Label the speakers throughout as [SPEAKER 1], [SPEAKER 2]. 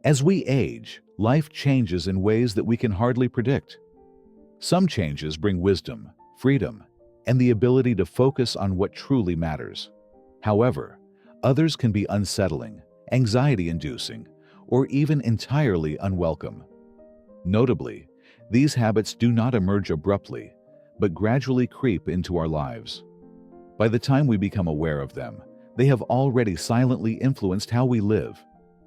[SPEAKER 1] As we age, life changes in ways that we can hardly predict. Some changes bring wisdom, freedom, and the ability to focus on what truly matters. However, others can be unsettling, anxiety-inducing, or even entirely unwelcome. Notably, these habits do not emerge abruptly, but gradually creep into our lives. By the time we become aware of them, they have already silently influenced how we live,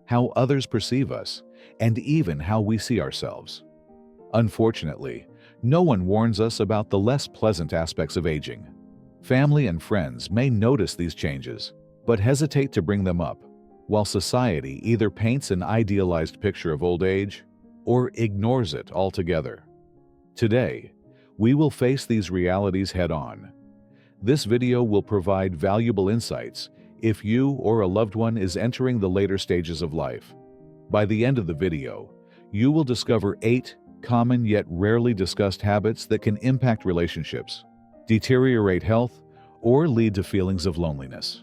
[SPEAKER 1] how others perceive us, and even how we see ourselves. Unfortunately, no one warns us about the less pleasant aspects of aging. Family and friends may notice these changes, but hesitate to bring them up, while society either paints an idealized picture of old age or ignores it altogether. Today, we will face these realities head-on. This video will provide valuable insights if you or a loved one is entering the later stages of life. By the end of the video, you will discover 8 common yet rarely discussed habits that can impact relationships, deteriorate health, or lead to feelings of loneliness.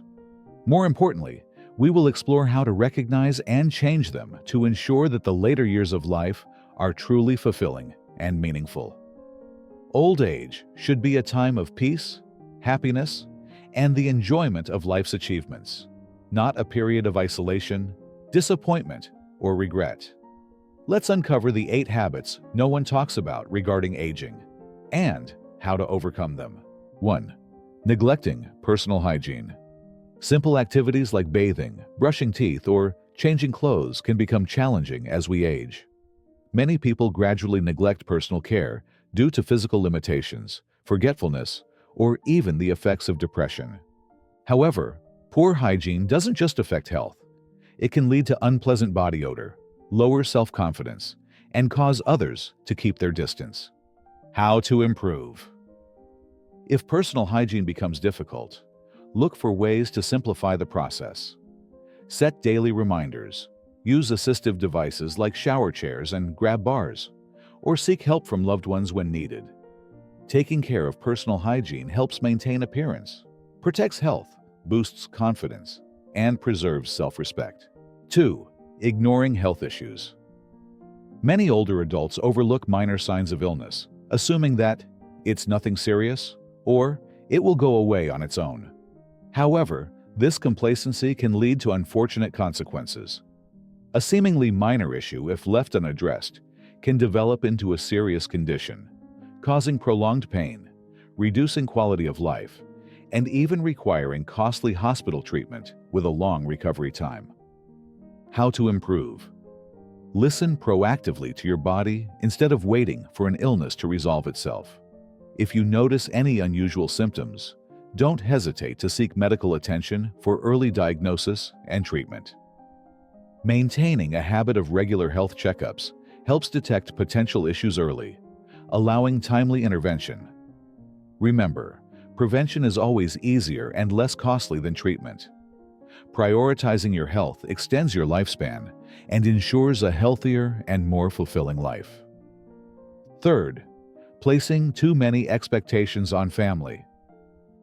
[SPEAKER 1] More importantly, we will explore how to recognize and change them to ensure that the later years of life are truly fulfilling and meaningful. Old age should be a time of peace, happiness, and the enjoyment of life's achievements, not a period of isolation, disappointment, or regret. Let's uncover the 8 habits no one talks about regarding aging and how to overcome them. 1. Neglecting personal hygiene. Simple activities like bathing, brushing teeth, or changing clothes can become challenging as we age. Many people gradually neglect personal care due to physical limitations, forgetfulness, or even the effects of depression. However, poor hygiene doesn't just affect health. It can lead to unpleasant body odor, lower self-confidence, and cause others to keep their distance. How to improve. If personal hygiene becomes difficult, look for ways to simplify the process. Set daily reminders, use assistive devices like shower chairs and grab bars, or seek help from loved ones when needed. Taking care of personal hygiene helps maintain appearance, protects health, boosts confidence, and preserves self-respect. 2. Ignoring health issues. Many older adults overlook minor signs of illness, assuming that it's nothing serious or it will go away on its own. However, this complacency can lead to unfortunate consequences. A seemingly minor issue, if left unaddressed, can develop into a serious condition, causing prolonged pain, reducing quality of life, and even requiring costly hospital treatment with a long recovery time. How to improve. Listen proactively to your body instead of waiting for an illness to resolve itself. If you notice any unusual symptoms, don't hesitate to seek medical attention for early diagnosis and treatment. Maintaining a habit of regular health checkups helps detect potential issues early, allowing timely intervention. Remember, prevention is always easier and less costly than treatment. Prioritizing your health extends your lifespan and ensures a healthier and more fulfilling life. 3. Placing too many expectations on family.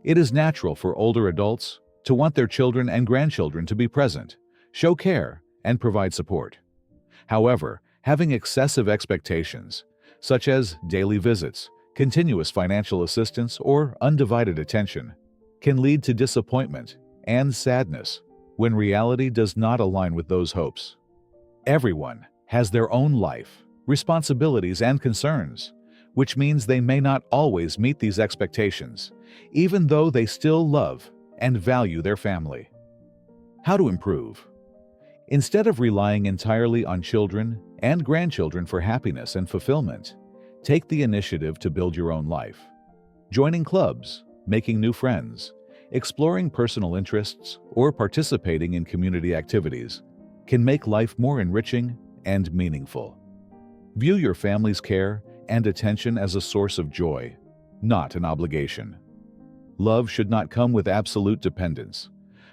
[SPEAKER 1] It is natural for older adults to want their children and grandchildren to be present, show care, and provide support. However, having excessive expectations, such as daily visits, continuous financial assistance, or undivided attention, can lead to disappointment and sadness when reality does not align with those hopes. Everyone has their own life, responsibilities, and concerns, which means they may not always meet these expectations, even though they still love and value their family. How to improve. Instead of relying entirely on children and grandchildren for happiness and fulfillment, take the initiative to build your own life. Joining clubs, making new friends, exploring personal interests, or participating in community activities can make life more enriching and meaningful. View your family's care and attention as a source of joy, not an obligation. Love should not come with absolute dependence,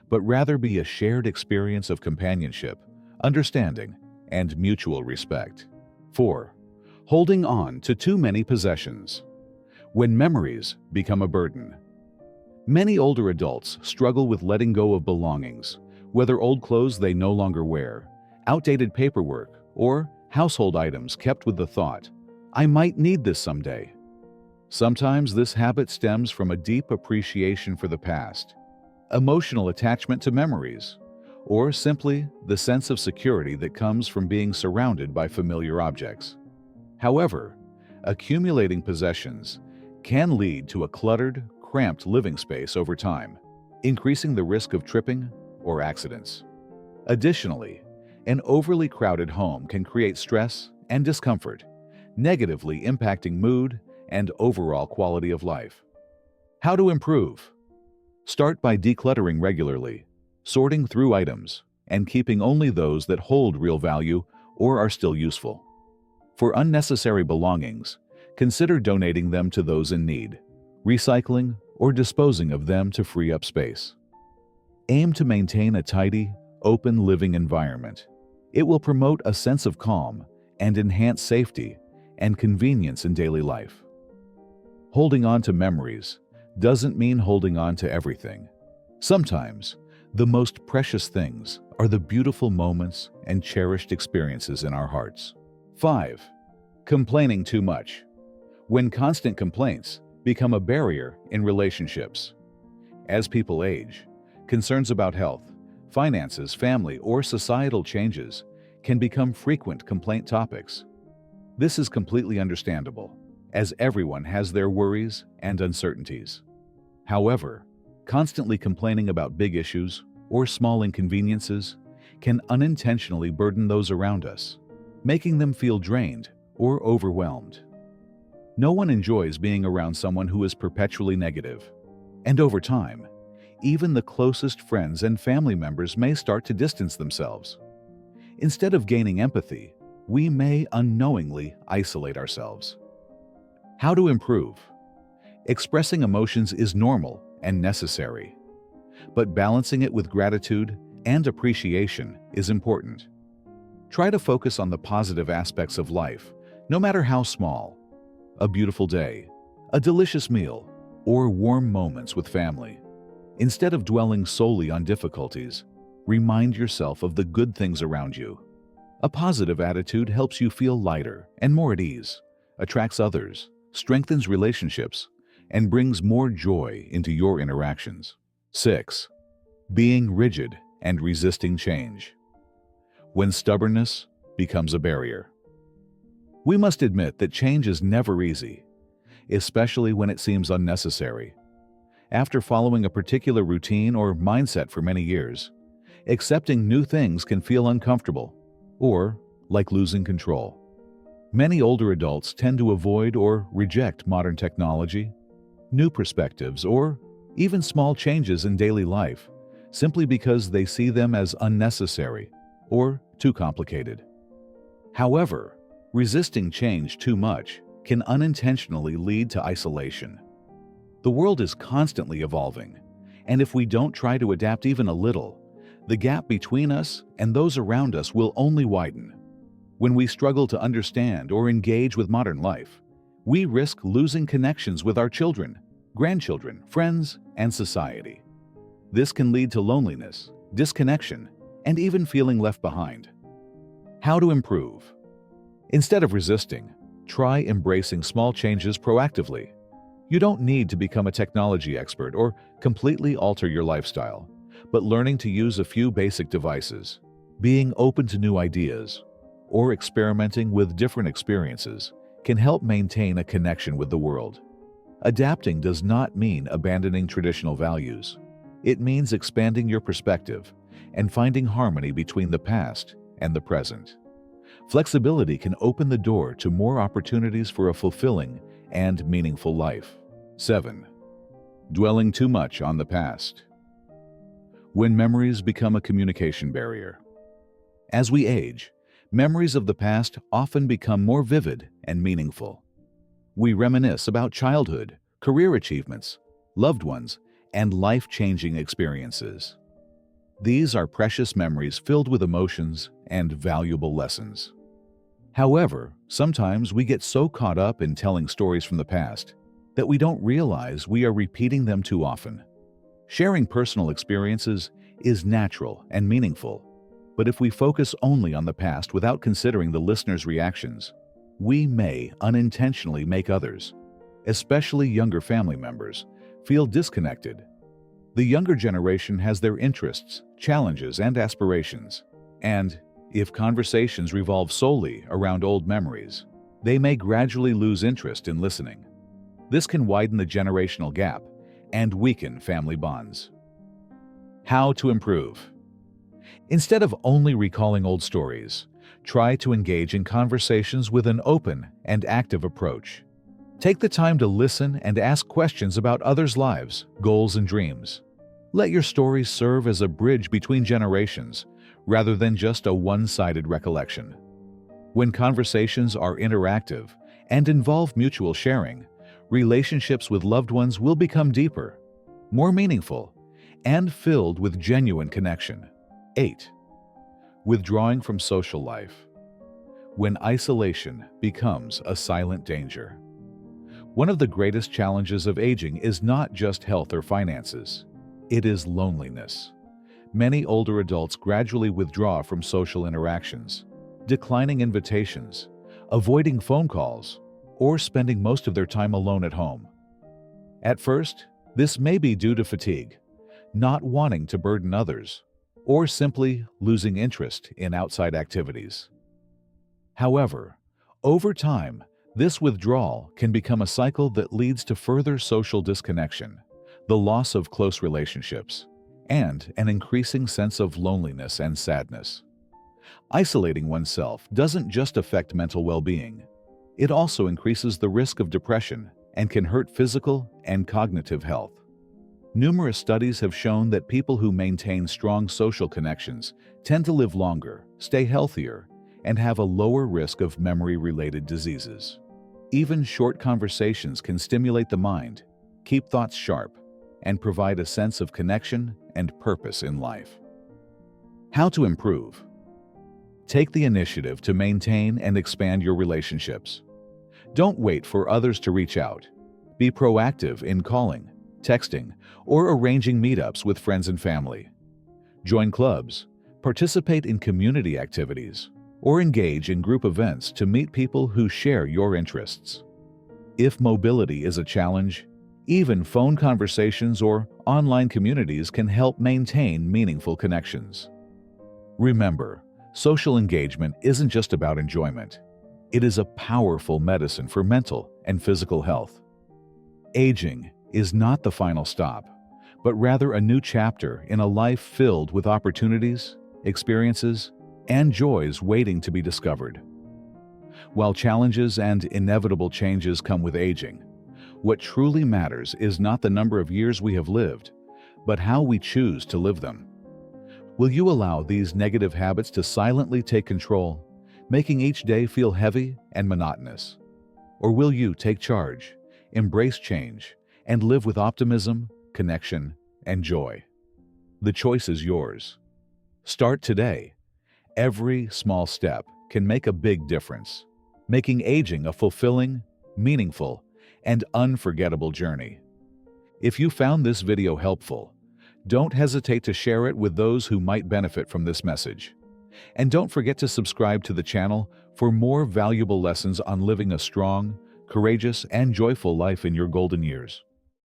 [SPEAKER 1] but rather be a shared experience of companionship, understanding, and mutual respect. 4. Holding on to too many possessions. When memories become a burden. Many older adults struggle with letting go of belongings, whether old clothes they no longer wear, outdated paperwork, or household items kept with the thought, "I might need this someday." Sometimes this habit stems from a deep appreciation for the past, emotional attachment to memories, or simply the sense of security that comes from being surrounded by familiar objects. However, accumulating possessions can lead to a cluttered, cramped living space over time, increasing the risk of tripping or accidents. Additionally, an overly crowded home can create stress and discomfort, negatively impacting mood and overall quality of life. How to improve? Start by decluttering regularly, sorting through items, and keeping only those that hold real value or are still useful. For unnecessary belongings, consider donating them to those in need, recycling, or disposing of them to free up space. Aim to maintain a tidy, open living environment. It will promote a sense of calm and enhance safety and convenience in daily life. Holding on to memories doesn't mean holding on to everything. Sometimes, the most precious things are the beautiful moments and cherished experiences in our hearts. 5. Complaining too much. When constant complaints become a barrier in relationships. As people age, concerns about health, finances, family, or societal changes can become frequent complaint topics. This is completely understandable, as everyone has their worries and uncertainties. However, constantly complaining about big issues or small inconveniences can unintentionally burden those around us, making them feel drained or overwhelmed. No one enjoys being around someone who is perpetually negative, and over time, even the closest friends and family members may start to distance themselves. Instead of gaining empathy, we may unknowingly isolate ourselves. How to improve? Expressing emotions is normal and necessary, but balancing it with gratitude and appreciation is important. Try to focus on the positive aspects of life, no matter how small. A beautiful day, a delicious meal, or warm moments with family. Instead of dwelling solely on difficulties, remind yourself of the good things around you. A positive attitude helps you feel lighter and more at ease, attracts others, strengthens relationships, and brings more joy into your interactions. 6. Being rigid and resisting change. When stubbornness becomes a barrier. We must admit that change is never easy, especially when it seems unnecessary. After following a particular routine or mindset for many years, accepting new things can feel uncomfortable or like losing control. Many older adults tend to avoid or reject modern technology, new perspectives, or even small changes in daily life simply because they see them as unnecessary or too complicated. However, resisting change too much can unintentionally lead to isolation. The world is constantly evolving, and if we don't try to adapt even a little, the gap between us and those around us will only widen. When we struggle to understand or engage with modern life, we risk losing connections with our children, grandchildren, friends, and society. This can lead to loneliness, disconnection, and even feeling left behind. How to improve? Instead of resisting, try embracing small changes proactively. You don't need to become a technology expert or completely alter your lifestyle, but learning to use a few basic devices, being open to new ideas, or experimenting with different experiences can help maintain a connection with the world. Adapting does not mean abandoning traditional values. It means expanding your perspective and finding harmony between the past and the present. Flexibility can open the door to more opportunities for a fulfilling and meaningful life. 7. Dwelling too much on the past. When memories become a communication barrier. As we age, memories of the past often become more vivid and meaningful. We reminisce about childhood, career achievements, loved ones, and life-changing experiences. These are precious memories filled with emotions and valuable lessons. However, sometimes we get so caught up in telling stories from the past that we don't realize we are repeating them too often. Sharing personal experiences is natural and meaningful, But if we focus only on the past without considering the listener's reactions, we may unintentionally make others, especially younger family members, feel disconnected. The younger generation has their interests, challenges, and aspirations, and if conversations revolve solely around old memories, they may gradually lose interest in listening. This can widen the generational gap and weaken family bonds. How to improve? Instead of only recalling old stories, try to engage in conversations with an open and active approach. Take the time to listen and ask questions about others' lives, goals, and dreams. Let your stories serve as a bridge between generations, rather than just a one-sided recollection. When conversations are interactive and involve mutual sharing, relationships with loved ones will become deeper, more meaningful, and filled with genuine connection. 8. Withdrawing from social life. When isolation becomes a silent danger. One of the greatest challenges of aging is not just health or finances. It is loneliness. Many older adults gradually withdraw from social interactions, declining invitations, avoiding phone calls, or spending most of their time alone at home. At first, this may be due to fatigue, not wanting to burden others, or simply losing interest in outside activities. However, over time, this withdrawal can become a cycle that leads to further social disconnection, the loss of close relationships, and an increasing sense of loneliness and sadness. Isolating oneself doesn't just affect mental well-being. It also increases the risk of depression and can hurt physical and cognitive health. Numerous studies have shown that people who maintain strong social connections tend to live longer, stay healthier, and have a lower risk of memory-related diseases. Even short conversations can stimulate the mind, keep thoughts sharp, and provide a sense of connection and purpose in life. How to improve? Take the initiative to maintain and expand your relationships. Don't wait for others to reach out. Be proactive in calling, texting, or arranging meetups with friends and family. Join clubs, participate in community activities, or engage in group events to meet people who share your interests. If mobility is a challenge, even phone conversations or online communities can help maintain meaningful connections. Remember, social engagement isn't just about enjoyment. It is a powerful medicine for mental and physical health. Aging is not the final stop, but rather a new chapter in a life filled with opportunities, experiences, and joys waiting to be discovered. While challenges and inevitable changes come with aging, what truly matters is not the number of years we have lived, but how we choose to live them. Will you allow these negative habits to silently take control, making each day feel heavy and monotonous? Or will you take charge, embrace change, and live with optimism, connection, and joy? The choice is yours. Start today. Every small step can make a big difference, making aging a fulfilling, meaningful, and unforgettable journey. If you found this video helpful, don't hesitate to share it with those who might benefit from this message. And don't forget to subscribe to the channel for more valuable lessons on living a strong, courageous, and joyful life in your golden years.